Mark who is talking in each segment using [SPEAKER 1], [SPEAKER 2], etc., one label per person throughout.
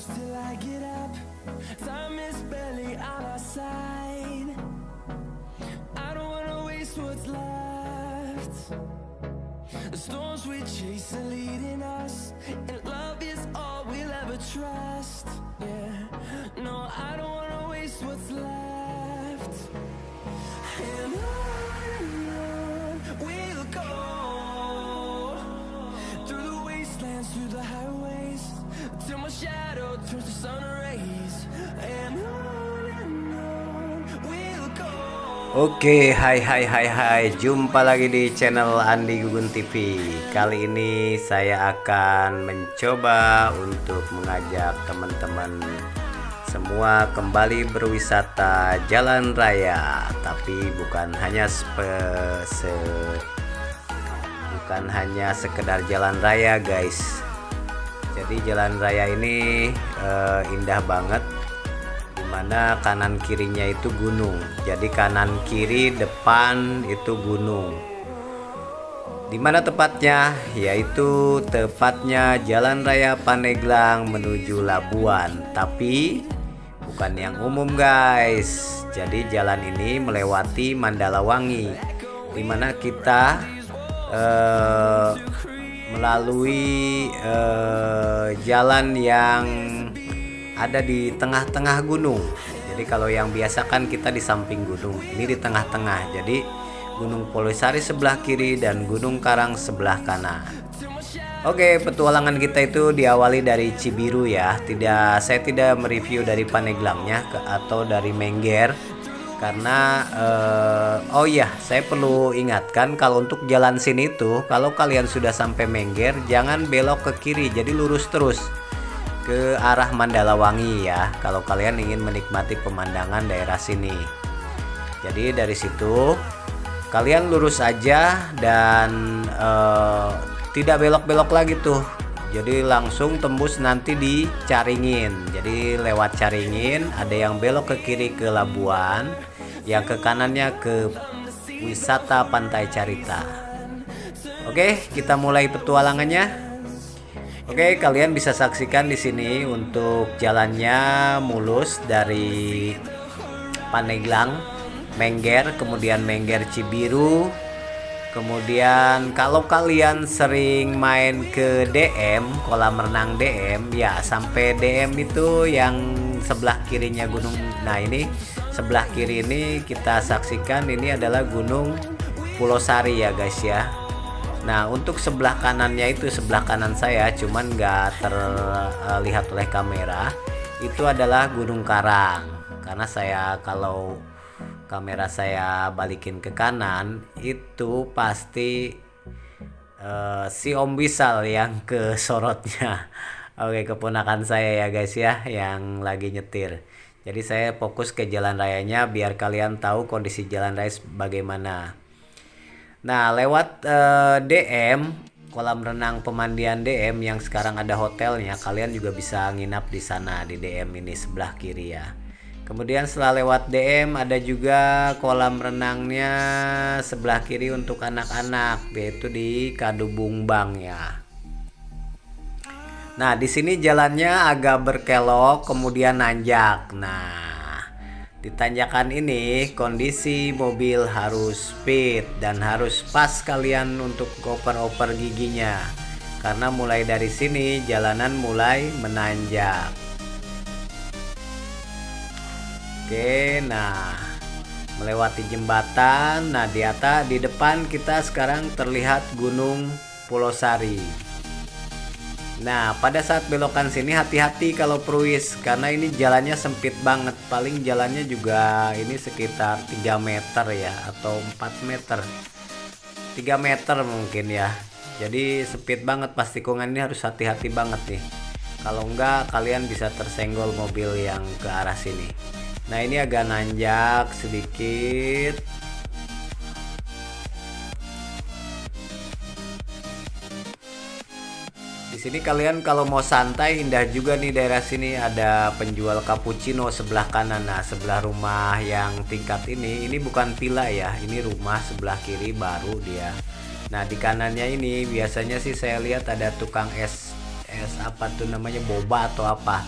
[SPEAKER 1] till I get up. Time is barely on our side. I don't wanna waste what's left. The storms we chase are leading us, and love is all we'll ever trust. Yeah, no, I don't wanna waste what's left. And on we'll go, through the wastelands, through the highways, till my shadow turns to sun rays. And on we'll go.
[SPEAKER 2] Oke, hai, jumpa lagi di channel Andi Gugun TV. Kali ini saya akan mencoba untuk mengajak teman-teman semua kembali berwisata jalan raya, tapi bukan hanya sekedar jalan raya, guys. Jadi jalan raya ini indah banget, dimana kanan kirinya itu gunung. Jadi kanan kiri depan itu gunung. Dimana tepatnya? Yaitu tepatnya Jalan Raya Pandeglang menuju Labuan. Tapi bukan yang umum, guys. Jadi jalan ini melewati Mandalawangi, dimana kita melalui jalan yang ada di tengah-tengah gunung. Jadi kalau yang biasa kan kita di samping gunung, ini di tengah-tengah. Jadi Gunung Polosari sebelah kiri dan Gunung Karang sebelah kanan. Oke, petualangan kita itu diawali dari Cibiru ya. Saya tidak mereview dari Paneglangnya atau dari Mengger, karena oh iya, saya perlu ingatkan kalau untuk jalan sini tuh, kalau kalian sudah sampai Mengger, jangan belok ke kiri, jadi lurus terus ke arah Mandalawangi ya, kalau kalian ingin menikmati pemandangan daerah sini. Jadi dari situ kalian lurus aja dan tidak belok-belok lagi tuh. Jadi langsung tembus nanti di Caringin. Jadi lewat Caringin ada yang belok ke kiri ke Labuan, yang ke kanannya ke wisata Pantai Carita. Oke, kita mulai petualangannya. Oke, kalian bisa saksikan di sini untuk jalannya mulus dari Pandeglang, Mengger, kemudian Mengger Cibiru. Kemudian kalau kalian sering main ke DM, kolam renang DM ya, sampai DM itu yang sebelah kirinya gunung. Nah, ini sebelah kiri ini kita saksikan, ini adalah Gunung Pulosari ya, guys ya. Nah, untuk sebelah kanannya itu, sebelah kanan saya cuman nggak terlihat oleh kamera, itu adalah Gunung Karang. Karena saya kalau kamera saya balikin ke kanan, itu pasti si Om Bisal yang ke sorotnya. Oke, keponakan saya ya, guys ya, yang lagi nyetir. Jadi saya fokus ke jalan rayanya biar kalian tahu kondisi jalan raya bagaimana. Nah, lewat DM, kolam renang pemandian DM yang sekarang ada hotelnya, kalian juga bisa nginap di sana di DM ini sebelah kiri ya. Kemudian setelah lewat DM ada juga kolam renangnya sebelah kiri untuk anak-anak, yaitu di Kadubungbang ya. Nah, di sini jalannya agak berkelok kemudian nanjak. Nah, di tanjakan ini kondisi mobil harus speed dan harus pas kalian untuk oper-oper giginya, karena mulai dari sini jalanan mulai menanjak. Oke, nah melewati jembatan. Nah, di depan kita sekarang terlihat Gunung Pulosari. Nah, pada saat belokan sini hati-hati kalau peruis, karena ini jalannya sempit banget. Paling jalannya juga ini sekitar 3 meter ya, atau 4 meter, 3 meter mungkin ya. Jadi sempit banget, pas tikungan ini harus hati-hati banget nih. Kalau enggak kalian bisa tersenggol mobil yang ke arah sini. Nah, ini agak nanjak sedikit. Di sini kalian kalau mau santai, indah juga nih daerah sini, ada penjual cappuccino sebelah kanan. Nah, sebelah rumah yang tingkat ini bukan villa ya, ini rumah sebelah kiri baru dia. Nah, di kanannya ini biasanya sih saya lihat ada tukang es apa tuh namanya, boba atau apa.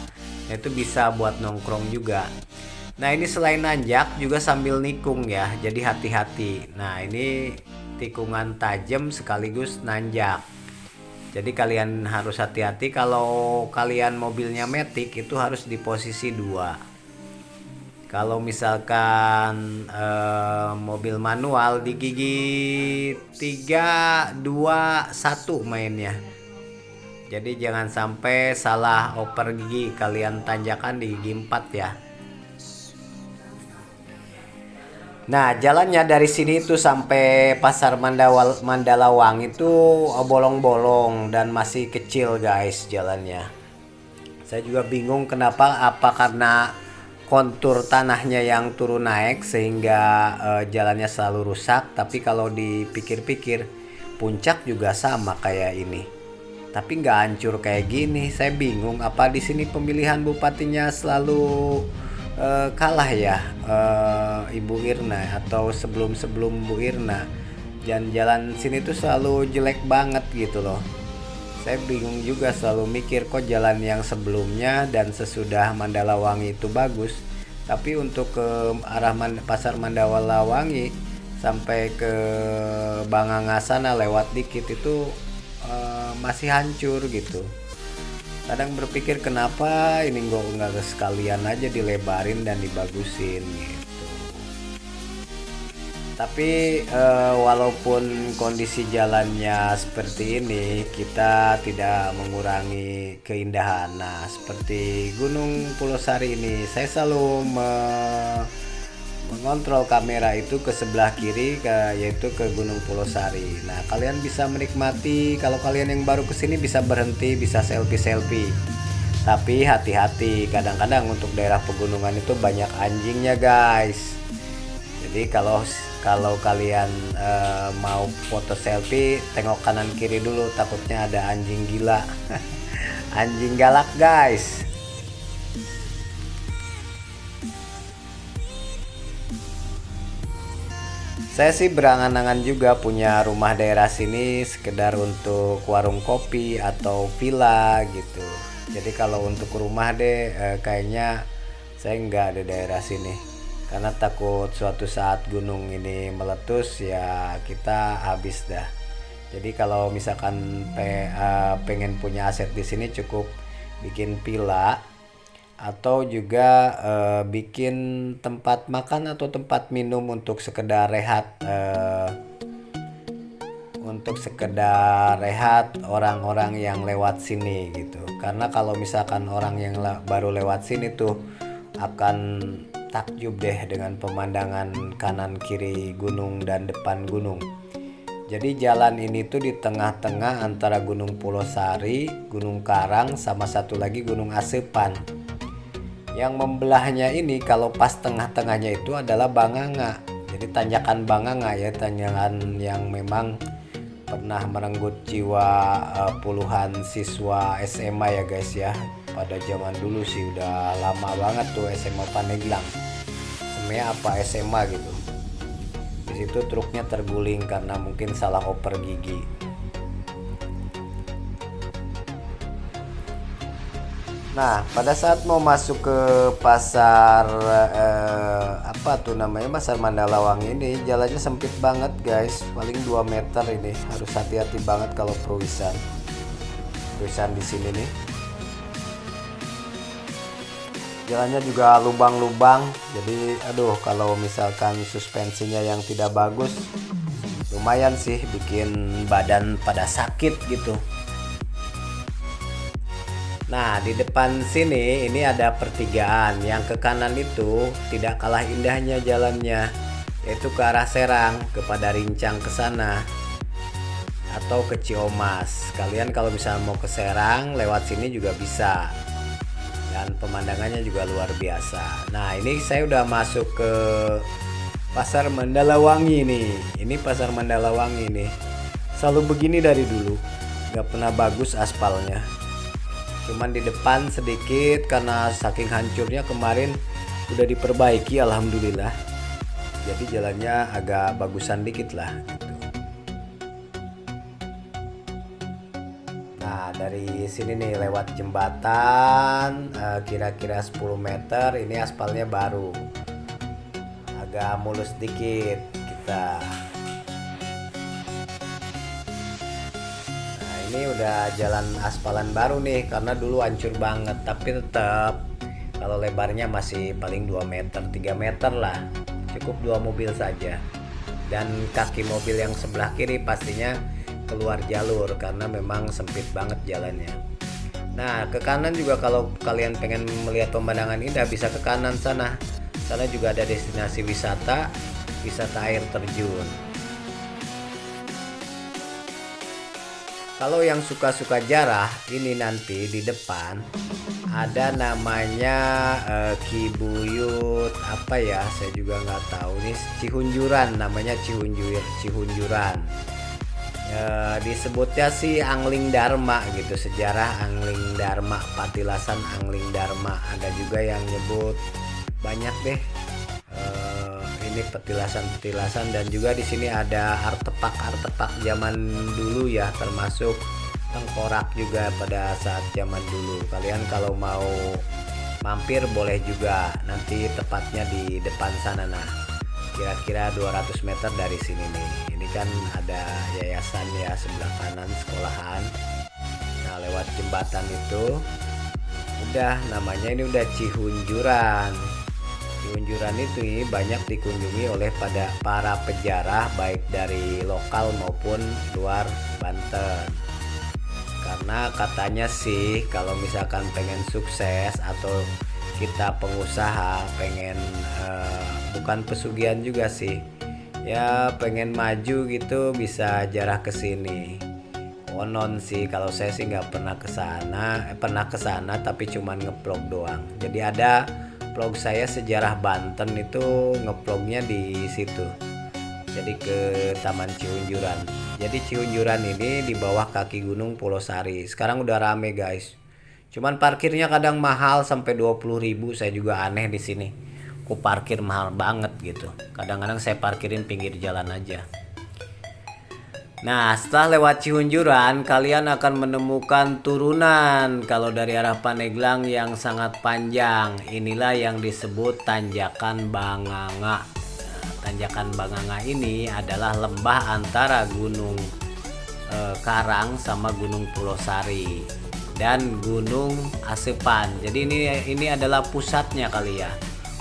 [SPEAKER 2] itu bisa buat nongkrong juga. Nah ini selain nanjak juga sambil nikung ya, jadi hati-hati. Nah ini tikungan tajam sekaligus nanjak, jadi kalian harus hati-hati. Kalau kalian mobilnya matic itu harus di posisi 2. Kalau misalkan mobil manual di gigi 3, 2, 1 mainnya. Jadi jangan sampai salah oper gigi, kalian tanjakan di gigi 4 ya. Nah jalannya dari sini tuh sampai pasar Mandalawang itu bolong-bolong dan masih kecil guys jalannya. Saya juga bingung kenapa, apa karena kontur tanahnya yang turun naik sehingga jalannya selalu rusak. Tapi kalau dipikir-pikir puncak juga sama kayak ini, tapi nggak hancur kayak gini. Saya bingung apa di sini pemilihan bupatinya selalu kalah ya Ibu Irna, atau sebelum Bu Irna. Jalan sini tuh selalu jelek banget gitu loh. Saya bingung juga, selalu mikir kok jalan yang sebelumnya dan sesudah Mandalawangi itu bagus, tapi untuk ke arah pasar Mandalawangi sampai ke Banganga sana lewat dikit itu masih hancur gitu. Kadang berpikir kenapa ini nggak sekalian aja dilebarin dan dibagusin gitu. Tapi walaupun kondisi jalannya seperti ini, kita tidak mengurangi keindahan. Nah seperti Gunung Pulau Sari ini, saya selalu mengontrol kamera itu ke sebelah kiri, yaitu ke Gunung Pulau Sari. Nah kalian bisa menikmati, kalau kalian yang baru kesini bisa berhenti, bisa selfie. Tapi hati-hati, kadang-kadang untuk daerah pegunungan itu banyak anjingnya guys. Jadi kalau kalian mau foto selfie, tengok kanan kiri dulu, takutnya ada anjing gila. Anjing galak guys. Saya sih berangan-angan juga punya rumah daerah sini sekedar untuk warung kopi atau villa gitu. Jadi kalau untuk rumah deh kayaknya saya nggak ada daerah sini, karena takut suatu saat gunung ini meletus ya kita habis dah. Jadi kalau misalkan pengen punya aset di sini, cukup bikin villa atau juga bikin tempat makan atau tempat minum untuk sekedar rehat, orang-orang yang lewat sini gitu. Karena kalau misalkan orang yang baru lewat sini tuh akan takjub deh dengan pemandangan kanan kiri gunung dan depan gunung. Jadi jalan ini tuh di tengah-tengah antara Gunung Pulau Sari, Gunung Karang, sama satu lagi Gunung Asepan. Yang membelahnya ini kalau pas tengah-tengahnya itu adalah Banganga. Jadi tanjakan Banganga ya, tanjakan yang memang pernah merenggut jiwa puluhan siswa SMA ya guys ya. Pada zaman dulu sih udah lama banget tuh SMA Pandeglang. SMA apa SMA gitu. Di situ truknya terguling karena mungkin salah oper gigi. Nah, pada saat mau masuk ke pasar pasar Mandalawang ini, jalannya sempit banget guys, paling 2 meter ini. Harus hati-hati banget kalau peruisan di sini nih. Jalannya juga lubang-lubang, jadi aduh kalau misalkan suspensinya yang tidak bagus lumayan sih bikin badan pada sakit gitu. Nah di depan sini ini ada pertigaan, yang ke kanan itu tidak kalah indahnya jalannya, yaitu ke arah Serang, kepada Rincang ke sana atau ke Ciomas. Kalian kalau misalnya mau ke Serang lewat sini juga bisa, dan pemandangannya juga luar biasa. Nah ini saya udah masuk ke pasar Mandalawangi nih. Ini pasar Mandalawangi nih selalu begini dari dulu, nggak pernah bagus aspalnya. Cuman di depan sedikit karena saking hancurnya kemarin udah diperbaiki alhamdulillah. Jadi jalannya agak bagusan dikit lah gitu. Nah dari sini nih lewat jembatan kira-kira 10 meter. Ini aspalnya baru, agak mulus dikit kita. Nah ini udah jalan aspalan baru nih, karena dulu hancur banget. Tapi tetap kalau lebarnya masih paling 2 meter 3 meter lah, cukup 2 mobil saja. Dan kaki mobil yang sebelah kiri pastinya keluar jalur karena memang sempit banget jalannya. Nah ke kanan juga kalau kalian pengen melihat pemandangan indah bisa ke kanan sana. Sana juga ada destinasi wisata air terjun. Kalau yang suka jarah, ini nanti di depan ada namanya Kibuyut apa ya, saya juga nggak tahu nih. Cihunjuran namanya, Cihunjuran. Disebutnya sih Angling Dharma gitu, sejarah Angling Dharma, Patilasan Angling Dharma. Ada juga yang nyebut banyak deh. Ini petilasan, dan juga di sini ada artefak zaman dulu ya, termasuk tengkorak juga pada saat zaman dulu. Kalian kalau mau mampir boleh juga, nanti tepatnya di depan sana. Nah kira-kira 200 meter dari sini nih. Ini kan ada yayasan ya sebelah kanan, sekolahan. Nah lewat jembatan itu udah, namanya ini udah Cihunjuran. Cihunjuran itu banyak dikunjungi oleh para pejarah baik dari lokal maupun luar Banten. Karena katanya sih kalau misalkan pengen sukses atau kita pengusaha pengen bukan pesugihan juga sih ya, pengen maju gitu, bisa jarah ke sini. Konon sih, kalau saya sih nggak pernah kesana, tapi cuman ngeplog doang. Jadi ada vlog saya sejarah Banten itu ngeplognya di situ. Jadi ke Taman Cihunjuran. Jadi Cihunjuran ini di bawah kaki Gunung Pulosari. Sekarang udah rame guys. Cuman parkirnya kadang mahal sampai 20.000. Saya juga aneh di sini. Kok parkir mahal banget gitu. Kadang-kadang saya parkirin pinggir jalan aja. Nah setelah lewat Cihunjuran kalian akan menemukan turunan kalau dari arah Pandeglang yang sangat panjang. Inilah yang disebut Tanjakan Banganga. Tanjakan Banganga ini adalah lembah antara Gunung Karang sama Gunung Pulosari dan Gunung Asepan. Jadi ini adalah pusatnya kali ya,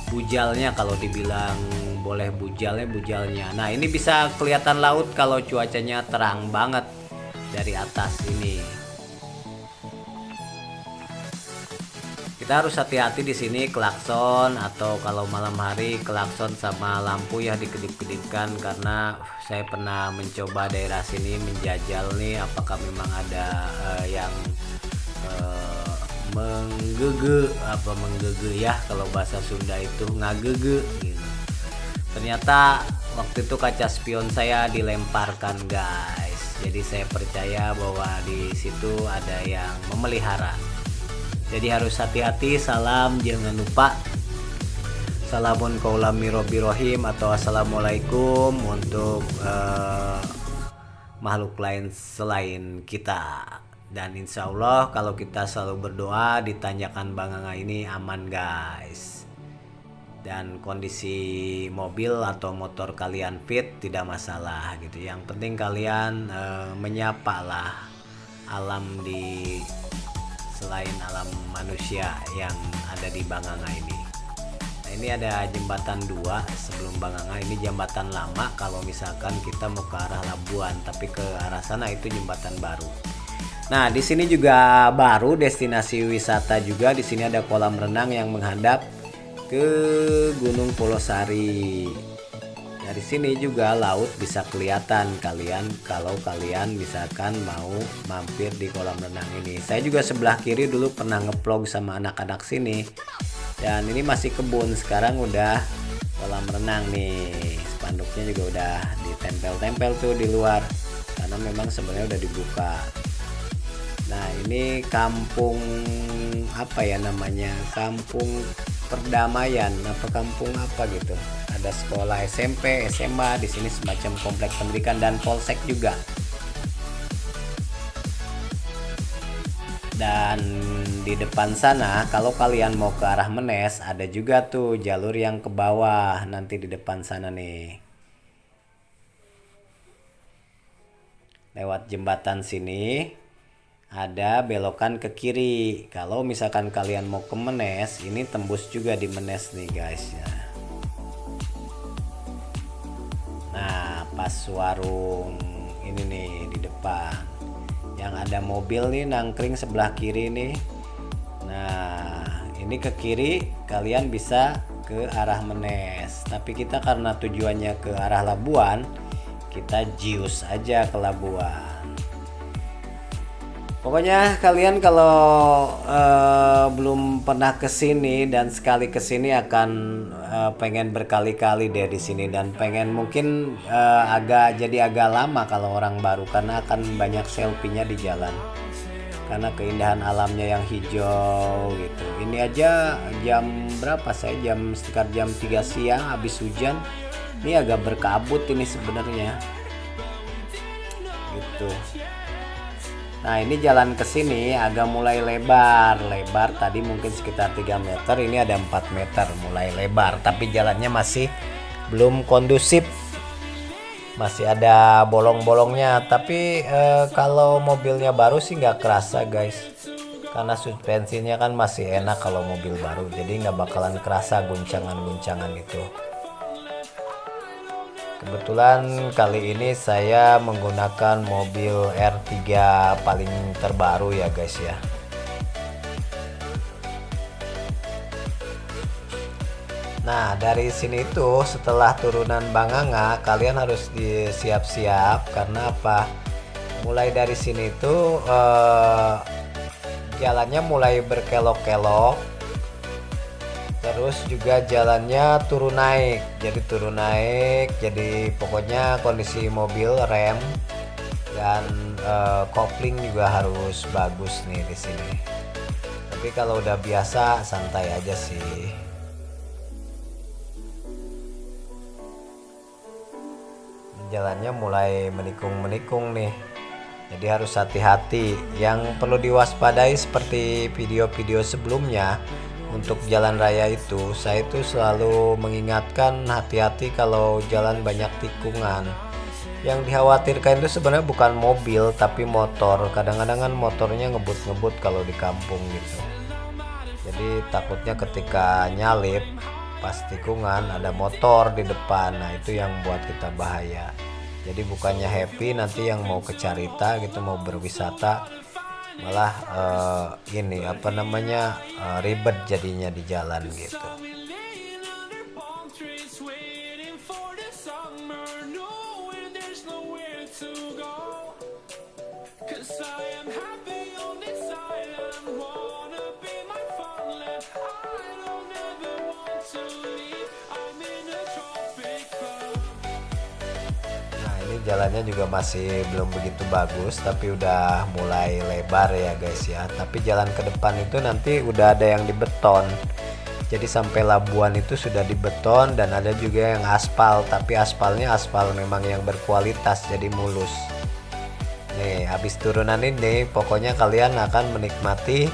[SPEAKER 2] bujalnya kalau dibilang boleh, bujalnya. Nah ini bisa kelihatan laut kalau cuacanya terang banget dari atas ini. Kita harus hati-hati di sini klakson, atau kalau malam hari klakson sama lampu ya dikedip-kedipkan, karena saya pernah mencoba daerah sini menjajal nih apakah memang ada yang menggege ya, kalau bahasa Sunda itu ngagege gitu. Ternyata waktu itu kaca spion saya dilemparkan guys. Jadi saya percaya bahwa di situ ada yang memelihara. Jadi harus hati-hati. Salam, jangan lupa salamun qaula mirobirohim atau assalamualaikum untuk makhluk lain selain kita. Dan insya Allah kalau kita selalu berdoa di Tanjakan Banganga ini aman guys. Dan kondisi mobil atau motor kalian fit tidak masalah gitu. Yang penting kalian menyapa lah alam di selain alam manusia yang ada di Banganga ini. Nah, ini ada jembatan 2 sebelum Banganga. Ini jembatan lama kalau misalkan kita mau ke arah Labuan, tapi ke arah sana itu jembatan baru. Nah, di sini juga baru destinasi wisata juga. Di sini ada kolam renang yang menghadap ke Gunung Pulosari. Dari sini juga laut bisa kelihatan kalian kalau kalian misalkan mau mampir di kolam renang ini. Saya juga sebelah kiri dulu pernah ngeplog sama anak-anak sini. Dan ini masih kebun, sekarang udah kolam renang nih. Spanduknya juga udah ditempel-tempel tuh di luar karena memang sebenarnya udah dibuka. Nah, ini kampung apa ya namanya? Kampung Perdamaian apa kampung apa gitu. Ada sekolah SMP, SMA di sini, semacam kompleks pendidikan dan polsek juga. Dan di depan sana kalau kalian mau ke arah Menes ada juga tuh jalur yang ke bawah nanti di depan sana nih. Lewat jembatan sini ada belokan ke kiri. Kalau misalkan kalian mau ke Menes, ini tembus juga di Menes nih guys ya. Nah, pas warung ini nih di depan. Yang ada mobil nih nangkring sebelah kiri nih. Nah, ini ke kiri kalian bisa ke arah Menes. Tapi kita karena tujuannya ke arah Labuan, kita jius aja ke Labuan. Pokoknya kalian kalau belum pernah kesini dan sekali kesini akan pengen berkali-kali deh di sini dan pengen mungkin agak lama kalau orang baru karena akan banyak selfie-nya di jalan karena keindahan alamnya yang hijau gitu. Ini aja jam berapa saya sekitar jam 3 siang habis hujan. Ini agak berkabut ini sebenarnya gitu. Nah ini jalan ke sini agak mulai lebar tadi mungkin sekitar 3 meter, ini ada 4 meter mulai lebar tapi jalannya masih belum kondusif, masih ada bolong-bolongnya tapi kalau mobilnya baru sih nggak kerasa guys karena suspensinya kan masih enak kalau mobil baru jadi nggak bakalan kerasa guncangan-guncangan itu. Kebetulan kali ini saya menggunakan mobil R3 paling terbaru ya guys ya. Nah dari sini tuh setelah turunan Banganga kalian harus disiap-siap karena apa? Mulai dari sini tuh jalannya mulai berkelok-kelok. Terus juga jalannya turun naik, jadi pokoknya kondisi mobil rem dan kopling juga harus bagus nih di sini. Tapi kalau udah biasa santai aja sih. Jalannya mulai menikung nih, jadi harus hati-hati. Yang perlu diwaspadai seperti video-video sebelumnya. Untuk jalan raya itu saya itu selalu mengingatkan hati-hati kalau jalan banyak tikungan. Yang dikhawatirkan itu sebenarnya bukan mobil tapi motor. Kadang-kadang kan motornya ngebut-ngebut kalau di kampung gitu. Jadi takutnya ketika nyalip pas tikungan ada motor di depan. Nah itu yang buat kita bahaya. Jadi bukannya happy nanti yang mau ke Carita gitu mau berwisata malah ribet jadinya di jalan gitu. Jalannya juga masih belum begitu bagus tapi udah mulai lebar ya guys ya. Tapi jalan ke depan itu nanti udah ada yang dibeton. Jadi sampai Labuan itu sudah dibeton dan ada juga yang aspal, tapi aspalnya aspal memang yang berkualitas jadi mulus. Nih, habis turunan ini pokoknya kalian akan menikmati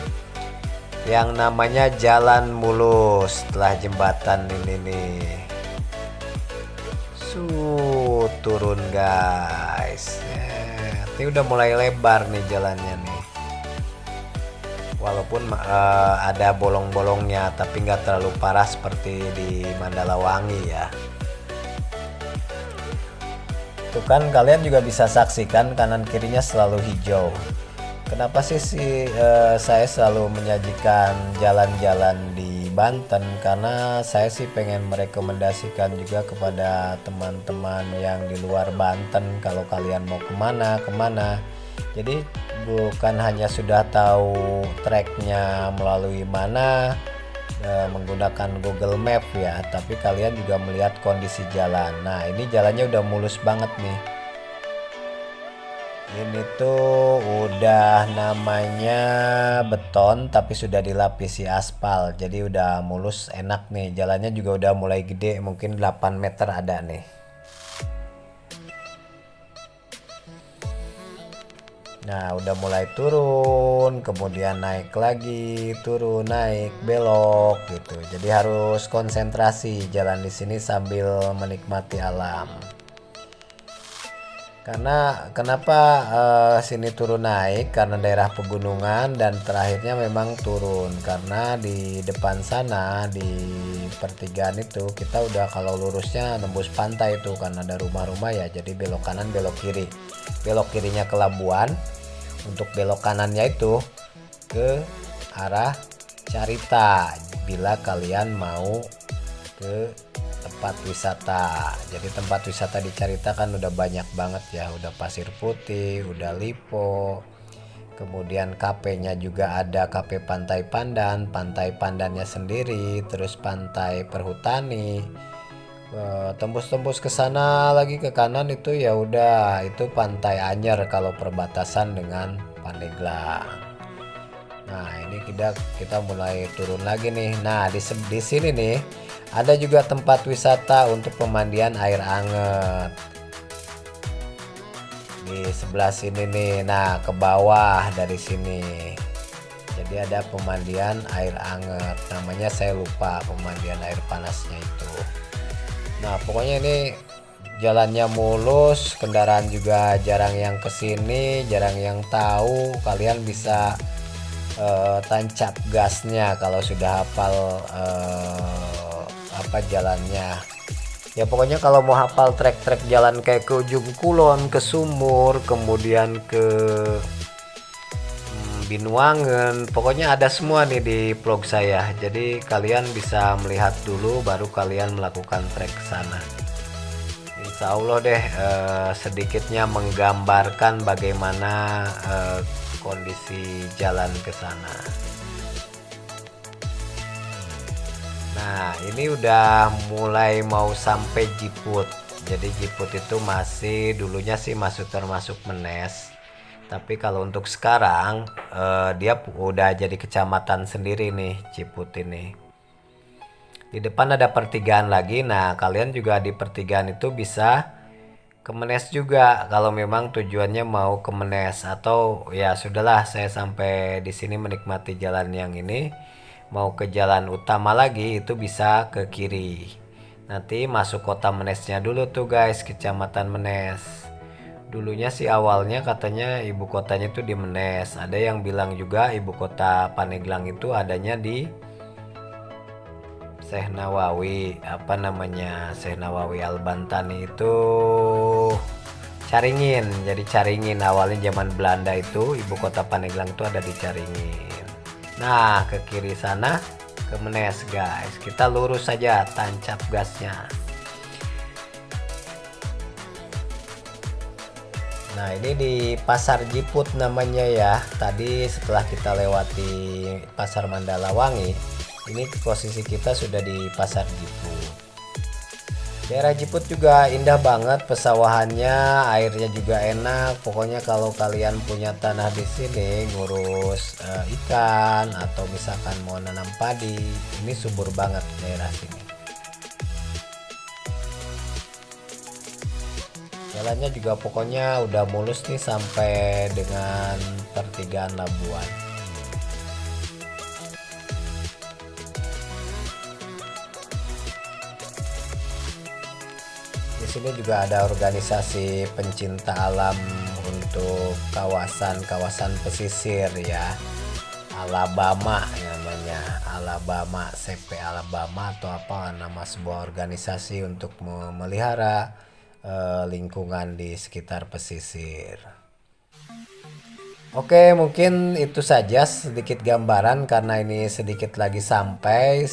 [SPEAKER 2] yang namanya jalan mulus setelah jembatan ini nih. Turun guys, ini udah mulai lebar nih jalannya nih. Walaupun ada bolong-bolongnya, tapi nggak terlalu parah seperti di Mandalawangi ya. Tuh kan kalian juga bisa saksikan kanan kirinya selalu hijau. Kenapa sih saya selalu menyajikan jalan-jalan di Banten? Karena saya sih pengen merekomendasikan juga kepada teman-teman yang di luar Banten kalau kalian mau kemana. Jadi bukan hanya sudah tahu treknya melalui mana menggunakan Google Map ya, tapi kalian juga melihat kondisi jalan. Nah ini jalannya udah mulus banget nih. Ini tuh udah namanya beton tapi sudah dilapisi aspal, jadi udah mulus enak nih. Jalannya juga udah mulai gede, mungkin 8 meter ada nih. Nah, udah mulai turun, kemudian naik lagi, turun, naik, belok gitu. Jadi harus konsentrasi jalan di sini sambil menikmati alam. Karena kenapa sini turun naik? Karena daerah pegunungan dan terakhirnya memang turun. Karena di depan sana di pertigaan itu kita udah kalau lurusnya nembus pantai itu karena ada rumah-rumah ya. Jadi belok kanan, belok kiri. Belok kirinya ke Labuan. Untuk belok kanannya itu ke arah Carita bila kalian mau ke tempat wisata. Jadi tempat wisata di Carita kan udah banyak banget ya, udah Pasir Putih, udah Lipo, kemudian kafenya juga ada kafe Pantai Pandan, Pantai Pandannya sendiri, terus Pantai Perhutani. Tembus-tembus ke sana lagi ke kanan itu ya udah itu Pantai Anyer kalau perbatasan dengan Pandeglang. Nah, ini kita mulai turun lagi nih. Nah, di sini nih ada juga tempat wisata untuk pemandian air anget. Di sebelah sini nih. Nah, ke bawah dari sini. Jadi ada pemandian air anget. Namanya saya lupa pemandian air panasnya itu. Nah, pokoknya ini jalannya mulus, kendaraan juga jarang yang kesini, jarang yang tahu. Kalian bisa tancap gasnya kalau sudah hafal apa jalannya. Ya pokoknya kalau mau hafal trek-trek jalan kayak ke Ujung Kulon, ke Sumur, kemudian ke Binuangen, pokoknya ada semua nih di vlog saya. Jadi kalian bisa melihat dulu baru kalian melakukan trek ke sana. Insya Allah deh sedikitnya menggambarkan bagaimana kondisi jalan ke sana. Nah, ini udah mulai mau sampai Jiput. Jadi Jiput itu masih dulunya sih termasuk Menes. Tapi kalau untuk sekarang dia udah jadi kecamatan sendiri nih Ciput ini. Di depan ada pertigaan lagi. Nah, kalian juga di pertigaan itu bisa ke Menes juga kalau memang tujuannya mau ke Menes, atau ya sudahlah saya sampai di sini menikmati jalan yang ini. Mau ke jalan utama lagi itu bisa ke kiri. Nanti masuk kota Menesnya dulu tuh guys, kecamatan Menes. Dulunya sih awalnya katanya ibu kotanya itu di Menes. Ada yang bilang juga ibu kota Pandeglang itu adanya di Syekh Nawawi, apa namanya, Syekh Nawawi Al-Bantani itu Caringin. Jadi Caringin awalnya zaman Belanda itu ibu kota Pandeglang itu ada di Caringin. Nah, ke kiri sana ke Menes guys. Kita lurus saja, tancap gasnya. Nah, ini di Pasar Jiput namanya ya. Tadi setelah kita lewati Pasar Mandalawangi, ini posisi kita sudah di Pasar Jiput. Daerah Jiput juga indah banget, pesawahannya, airnya juga enak. Pokoknya kalau kalian punya tanah di sini ngurus ikan atau misalkan mau nanam padi, ini subur banget daerah sini. Jalannya juga pokoknya udah mulus nih sampai dengan pertigaan Labuan. Di sini juga ada organisasi pencinta alam untuk kawasan-kawasan pesisir ya. Alabama namanya, Alabama, CP Alabama atau apa nama sebuah organisasi untuk memelihara lingkungan di sekitar pesisir. Oke, mungkin itu saja sedikit gambaran karena ini sedikit lagi sampai.